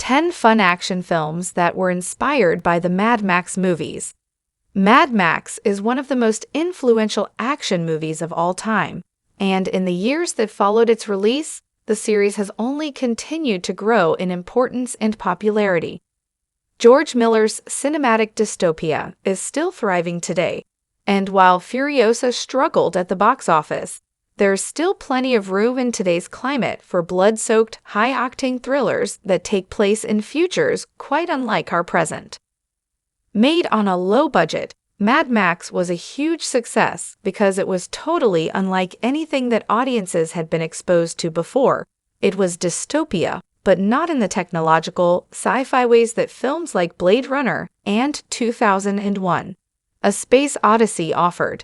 10 fun action films that were inspired by the Mad Max movies. Mad Max is one of the most influential action movies of all time, and in the years that followed its release, the series has only continued to grow in importance and popularity. George Miller's cinematic dystopia is still thriving today, and while Furiosa struggled at the box office, there's still plenty of room in today's climate for blood-soaked, high-octane thrillers that take place in futures quite unlike our present. Made on a low budget, Mad Max was a huge success because it was totally unlike anything that audiences had been exposed to before. It was dystopia, but not in the technological, sci-fi ways that films like Blade Runner and 2001: A Space Odyssey offered.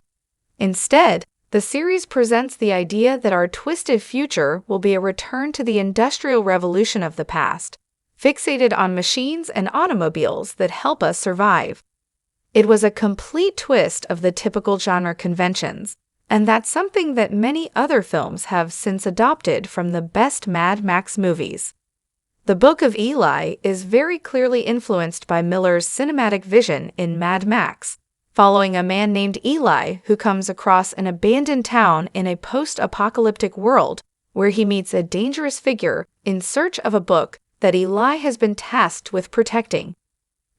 Instead, the series presents the idea that our twisted future will be a return to the Industrial Revolution of the past, fixated on machines and automobiles that help us survive. It was a complete twist of the typical genre conventions, and that's something that many other films have since adopted from the best Mad Max movies. The Book of Eli is very clearly influenced by Miller's cinematic vision in Mad Max, following a man named Eli who comes across an abandoned town in a post-apocalyptic world where he meets a dangerous figure in search of a book that Eli has been tasked with protecting.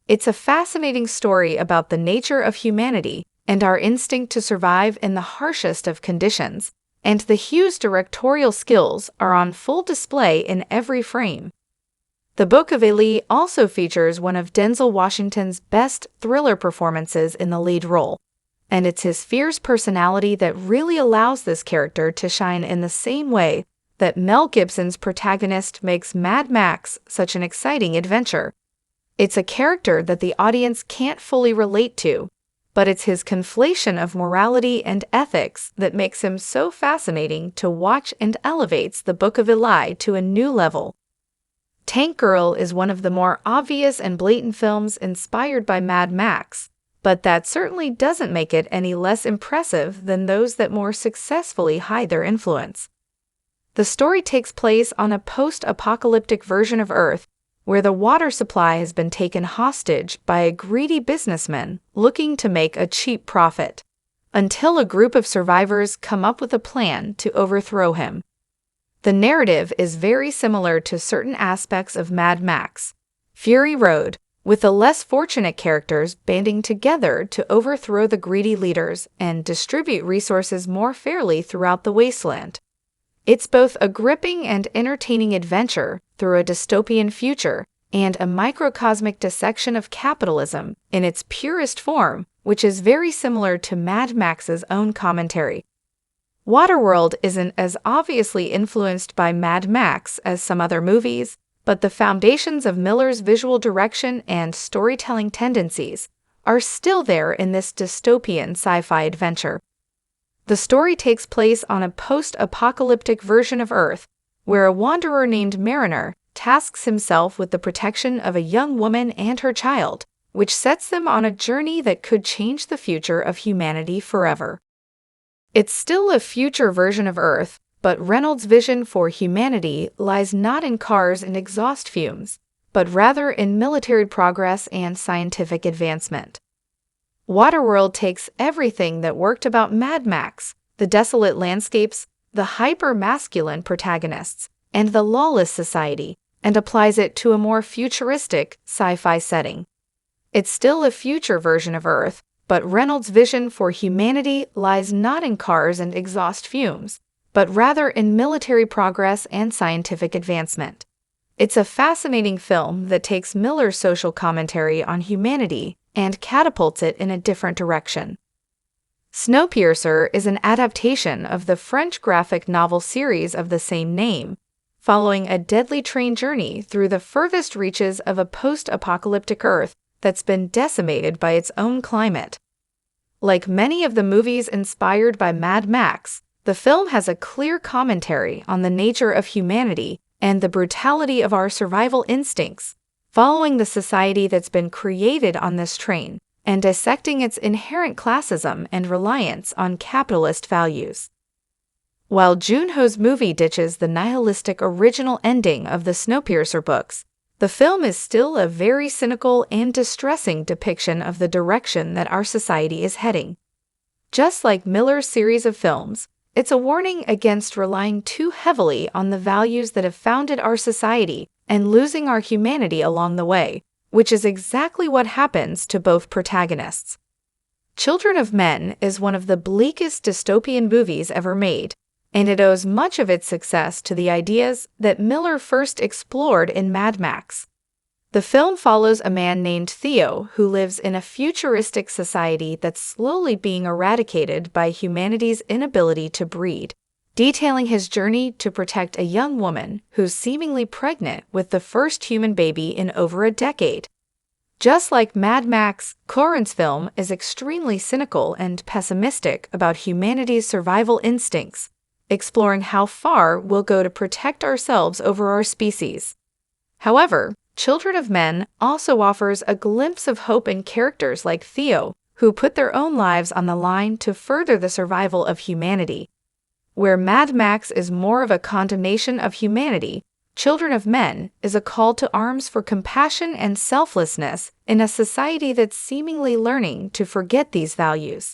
It's a fascinating story about the nature of humanity and our instinct to survive in the harshest of conditions, and the Hughes' directorial skills are on full display in every frame. The Book of Eli also features one of Denzel Washington's best thriller performances in the lead role, and it's his fierce personality that really allows this character to shine in the same way that Mel Gibson's protagonist makes Mad Max such an exciting adventure. It's a character that the audience can't fully relate to, but it's his conflation of morality and ethics that makes him so fascinating to watch and elevates the Book of Eli to a new level. Tank Girl is one of the more obvious and blatant films inspired by Mad Max, but that certainly doesn't make it any less impressive than those that more successfully hide their influence. The story takes place on a post-apocalyptic version of Earth where the water supply has been taken hostage by a greedy businessman looking to make a cheap profit, until a group of survivors come up with a plan to overthrow him. The narrative is very similar to certain aspects of Mad Max: Fury Road, with the less fortunate characters banding together to overthrow the greedy leaders and distribute resources more fairly throughout the wasteland. It's both a gripping and entertaining adventure through a dystopian future and a microcosmic dissection of capitalism in its purest form, which is very similar to Mad Max's own commentary. Waterworld isn't as obviously influenced by Mad Max as some other movies, but the foundations of Miller's visual direction and storytelling tendencies are still there in this dystopian sci-fi adventure. The story takes place on a post-apocalyptic version of Earth, where a wanderer named Mariner tasks himself with the protection of a young woman and her child, which sets them on a journey that could change the future of humanity forever. It's still a future version of Earth, but Reynolds' vision for humanity lies not in cars and exhaust fumes, but rather in military progress and scientific advancement. Waterworld takes everything that worked about Mad Max, the desolate landscapes, the hyper-masculine protagonists, and the lawless society, and applies it to a more futuristic sci-fi setting. It's still a future version of Earth, but Reynolds' vision for humanity lies not in cars and exhaust fumes, but rather in military progress and scientific advancement. It's a fascinating film that takes Miller's social commentary on humanity and catapults it in a different direction. Snowpiercer is an adaptation of the French graphic novel series of the same name, following a deadly train journey through the furthest reaches of a post-apocalyptic Earth that's been decimated by its own climate. Like many of the movies inspired by Mad Max, the film has a clear commentary on the nature of humanity and the brutality of our survival instincts, following the society that's been created on this train and dissecting its inherent classism and reliance on capitalist values. While Junho's movie ditches the nihilistic original ending of the Snowpiercer books, The film is still a very cynical and distressing depiction of the direction that our society is heading. Just like Miller's series of films, it's a warning against relying too heavily on the values that have founded our society and losing our humanity along the way, which is exactly what happens to both protagonists. Children of Men is one of the bleakest dystopian movies ever made, and it owes much of its success to the ideas that Miller first explored in Mad Max. The film follows a man named Theo who lives in a futuristic society that's slowly being eradicated by humanity's inability to breed, detailing his journey to protect a young woman who's seemingly pregnant with the first human baby in over a decade. Just like Mad Max, Cuarón's film is extremely cynical and pessimistic about humanity's survival instincts, exploring how far we'll go to protect ourselves over our species. However, Children of Men also offers a glimpse of hope in characters like Theo, who put their own lives on the line to further the survival of humanity. Where Mad Max is more of a condemnation of humanity, Children of Men is a call to arms for compassion and selflessness in a society that's seemingly learning to forget these values.